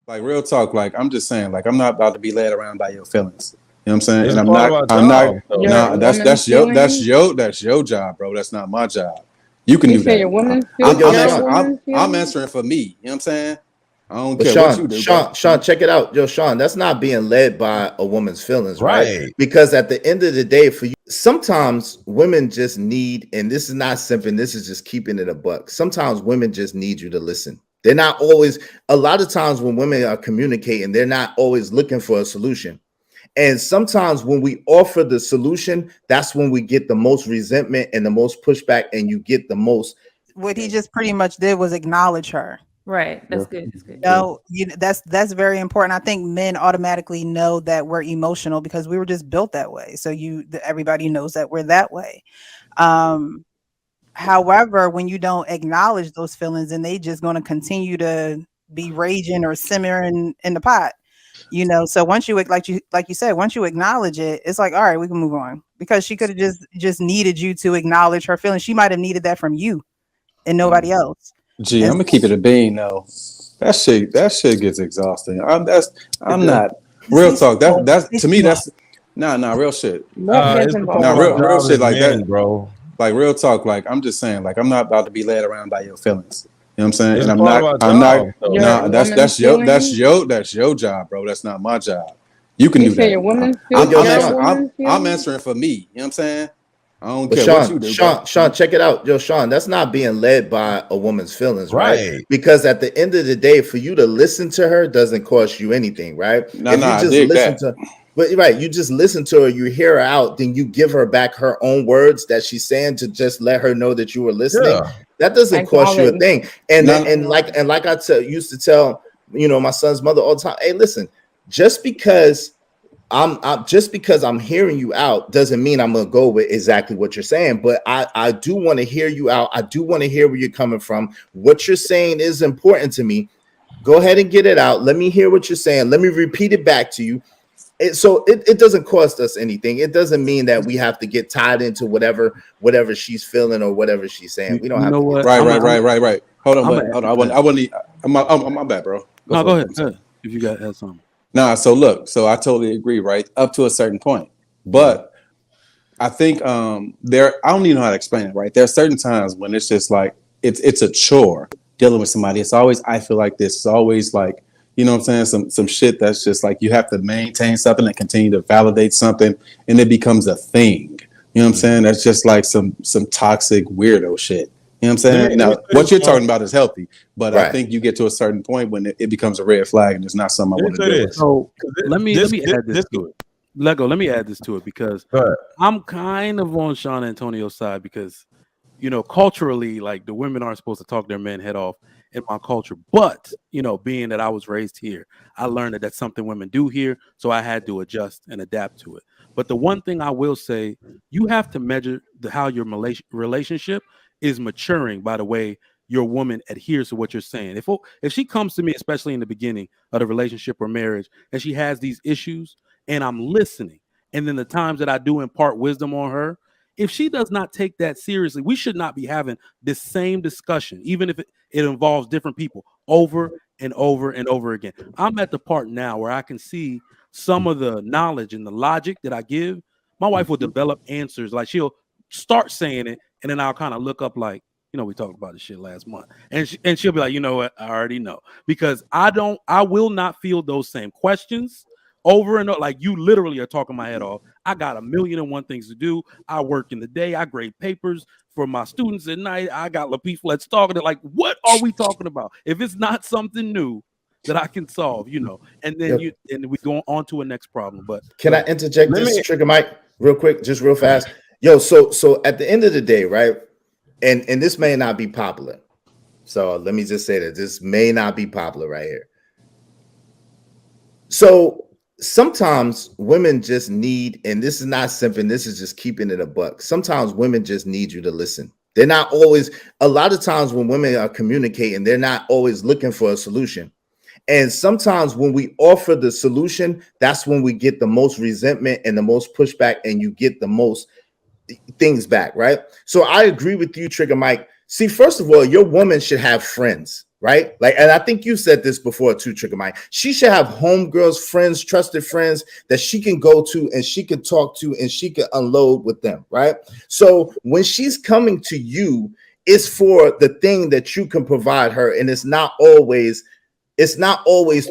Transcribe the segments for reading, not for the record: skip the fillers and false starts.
Like real talk, like I'm just saying, like I'm not about to be led around by your feelings. You know what I'm saying? It's And part of our I'm not, job, though. nah, Your woman's feelings. that's your job, bro. That's not my job. You can You do say that. your woman's But yo, your Sean, woman's I'm feelings. answering for me. You know what I'm saying? I don't but care what you do, bro. Sean, check it out. Yo, Sean, that's not being led by a woman's feelings, right? Right. Because at the end of the day, for you, sometimes women just need, and this is not simping, this is just keeping it a buck. Sometimes women just need you to listen. They're not always, a lot of times when women are communicating, they're not always looking for a solution. And sometimes when we offer the solution, that's when we get the most resentment and the most pushback, and you get the most. What he just pretty much did was acknowledge her. Right. Yeah. That's good. That's good. No, that's very important. I think men automatically know that we're emotional because we were just built that way. So everybody knows that we're that way. However, when you don't acknowledge those feelings, then they just going to continue to be raging or simmering in the pot. So once you like you said, once you acknowledge it, it's like, all right, we can move on, because she could have just needed you to acknowledge her feelings. She might have needed that from you and nobody else. Gee, And I'm gonna keep it a bean though. That shit gets exhausting. I'm not real talk. That's to me. That's nah, real shit. More heads It's involved. Nah, part of real our job shit as like men, that. bro. Like real talk. Like I'm just saying. Like I'm not about to be led around by your feelings. You know what I'm saying? It's And part of our I'm not. job, though. Your Nah, woman's that's your job, bro. That's not my job. You can You do say that. your woman's I'm, feelings. I'm, Yo, Your Sean, woman's I'm feelings. answering for me. You know what I'm saying? I don't But care what you do, bro. Sean, check it out. Yo, Sean, that's not being led by a woman's feelings, right? Right. Because at the end of the day, for you to listen to her doesn't cost you anything, right? Nah, If you I just dig listen that. to, but right, you just listen to her, you hear her out, then you give her back her own words that she's saying to just let her know that you were listening. Yeah. That doesn't cost you a Acknowledge. thing. And Nah, like I used to tell, my son's mother all the time, hey, listen, just because just because I'm hearing you out doesn't mean I'm gonna go with exactly what you're saying, but I do want to hear you out. I do want to hear where you're coming from. What you're saying is important to me. Go ahead and get it out. Let me hear what you're saying. Let me repeat it back to you. It doesn't cost us anything. It doesn't mean that we have to get tied into whatever she's feeling or whatever she's saying. We don't You have know to get what? tied. right. Hold on, I'm but gonna hold add on. to that. I want to. I'm my bad, bro. No, For go it. ahead. I'm Go sorry. ahead. If you got had something. Nah, so look, so I totally agree, right? Up to a certain point. But I think I don't even know how to explain it, right? There are certain times when it's just like it's a chore dealing with somebody. It's always I feel like this. It's always like, you know what I'm saying? Some shit that's just like you have to maintain something and continue to validate something, and it becomes a thing. You know what I'm saying? That's just like some toxic weirdo shit. You know what I'm saying? Let me Now, say what this, you're Sean. talking about is healthy, but I Right. think you get to a certain point when it becomes a red flag and it's not something I Let me want to say deal this. with. So let me This- add this this- to it. Let me add this to it because Go ahead. I'm kind of on Sean Antonio's side because culturally, like the women aren't supposed to talk their men head off in my culture. But being that I was raised here, I learned that that's something women do here, so I had to adjust and adapt to it. But the one thing I will say, you have to measure how your relationship is maturing by the way your woman adheres to what you're saying. If she comes to me, especially in the beginning of the relationship or marriage, and she has these issues, and I'm listening, and then the times that I do impart wisdom on her, if she does not take that seriously, we should not be having this same discussion, even if it involves different people over and over and over again. I'm at the part now where I can see some of the knowledge and the logic that I give. My wife will develop answers, like she'll start saying it, and then I'll kind of look up like, we talked about this shit last month. And she'll be like, you know what? I already know. Because I will not feel those same questions over and over. Like you literally are talking my head off. I got a million and one things to do. I work in the day. I grade papers for my students at night. I got Lapeef Let's talk. They're like, what are we talking about? If it's not something new that I can solve, and then Yep. and we go on to a next problem. But Can I interject Let this, me- Trigger Mike, real quick, just real fast? Yo, so at the end of the day, right? And this may not be popular. So let me just say that this may not be popular right here. So sometimes women just need, and this is not simping, this is just keeping it a buck. Sometimes women just need you to listen. They're not always, a lot of times when women are communicating, they're not always looking for a solution. And sometimes when we offer the solution, that's when we get the most resentment and the most pushback, and you get the most things back, right? So I agree with you, Trigger Mike. See, first of all, your woman should have friends. right? Like, and I think you said this before too, Trigger Mike. She should have homegirls, friends, trusted friends that she can go to and she can talk to and she can unload with them, right? So when she's coming to you, it's for the thing that you can provide her, and it's not always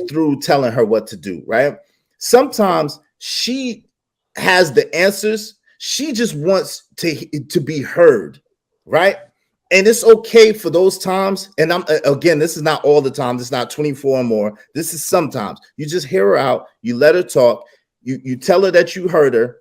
through telling her what to do, right? Sometimes she has the answers. She just wants to be heard, right? And it's okay for those times. And I'm again, this is not all the time. This is not 24 or more. This is sometimes. You just hear her out. You let her talk. You tell her that you heard her.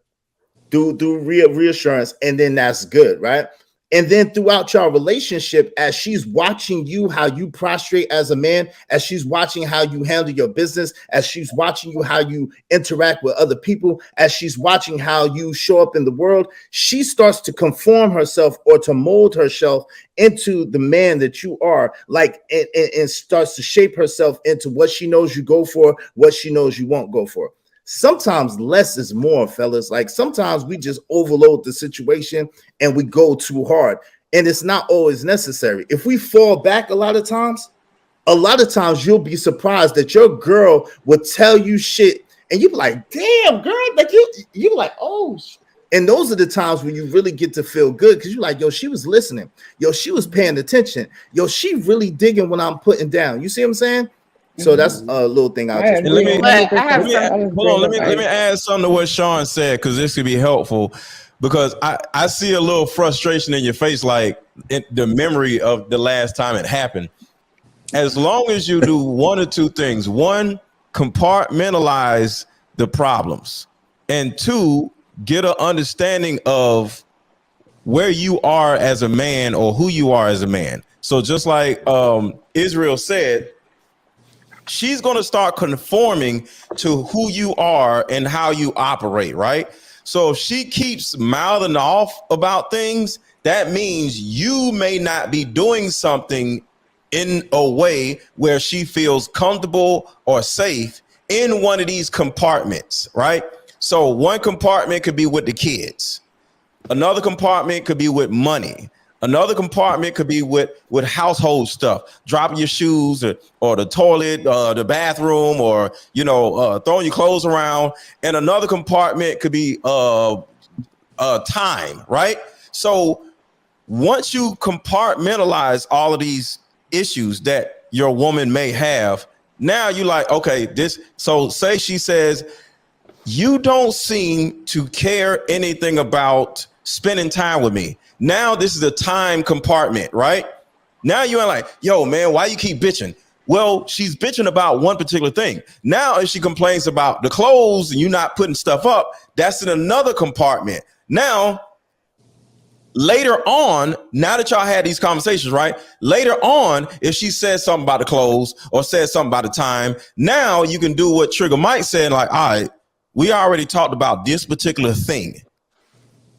Do reassurance, and then that's good, right? And then throughout your relationship, as she's watching you, how you prostrate as a man, as she's watching how you handle your business, as she's watching you, how you interact with other people, as she's watching how you show up in the world, she starts to conform herself or to mold herself into the man that you are, like, and starts to shape herself into what she knows you go for, what she knows you won't go for. Sometimes less is more, fellas. Like sometimes we just overload the situation and we go too hard, and it's not always necessary. If we fall back a lot of times you'll be surprised that your girl will tell you shit and you be like, damn girl, like you like, oh. And those are the times when you really get to feel good, because you're like, yo, she was listening. Yo, she was paying attention. Yo, she really digging what I'm putting down. You see what I'm saying? So that's a little thing I'll just let me add something to what Sean said, because this could be helpful, because I see a little frustration in your face, like the memory of the last time it happened. As long as you do one or two things: one, compartmentalize the problems, and two, get an understanding of where you are as a man or who you are as a man. So just like Israel said, she's going to start conforming to who you are and how you operate, right? So if she keeps mouthing off about things, that means you may not be doing something in a way where she feels comfortable or safe in one of these compartments, right? So one compartment could be with the kids. Another compartment could be with money. Another compartment could be with household stuff, dropping your shoes or the toilet, the bathroom, or, throwing your clothes around. And another compartment could be time, right? So once you compartmentalize all of these issues that your woman may have, now you're like, okay, so say she says, you don't seem to care anything about spending time with me. Now this is a time compartment, right? Now you ain't like, yo, man, why you keep bitching? Well, she's bitching about one particular thing. Now if she complains about the clothes and you not putting stuff up, that's in another compartment. Now, later on, now that y'all had these conversations, right? Later on, if she says something about the clothes or says something about the time, now you can do what Trigger Mike said, like, all right, we already talked about this particular thing.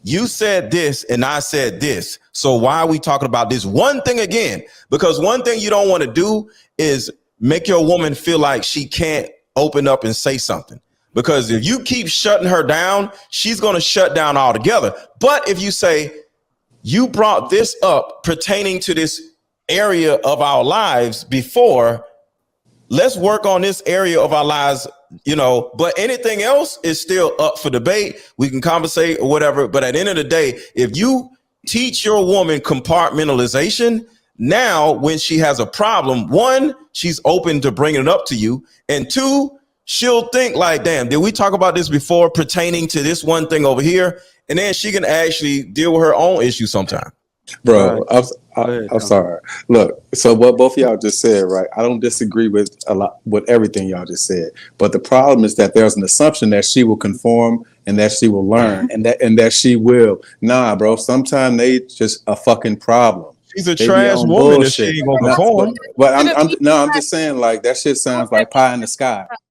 You said this and I said this. So why are we talking about this one thing again? Because one thing you don't want to do is make your woman feel like she can't open up and say something. Because if you keep shutting her down, she's going to shut down altogether. But if you say, you brought this up pertaining to this area of our lives before, let's work on this area of our lives, but anything else is still up for debate. We can conversate or whatever. But at the end of the day, if you teach your woman compartmentalization, now when she has a problem, one, she's open to bringing it up to you. And two, she'll think like, damn, did we talk about this before pertaining to this one thing over here? And then she can actually deal with her own issue sometime. Bro, I'm sorry. Look, so what both of y'all just said, right? I don't disagree with a lot with everything y'all just said, but the problem is that there's an assumption that she will conform and that she will learn and that she will. Nah, bro. Sometimes they just a fucking problem. She's a trash woman if she ain't gonna conform. But I'm just saying, like, that shit sounds like pie in the sky.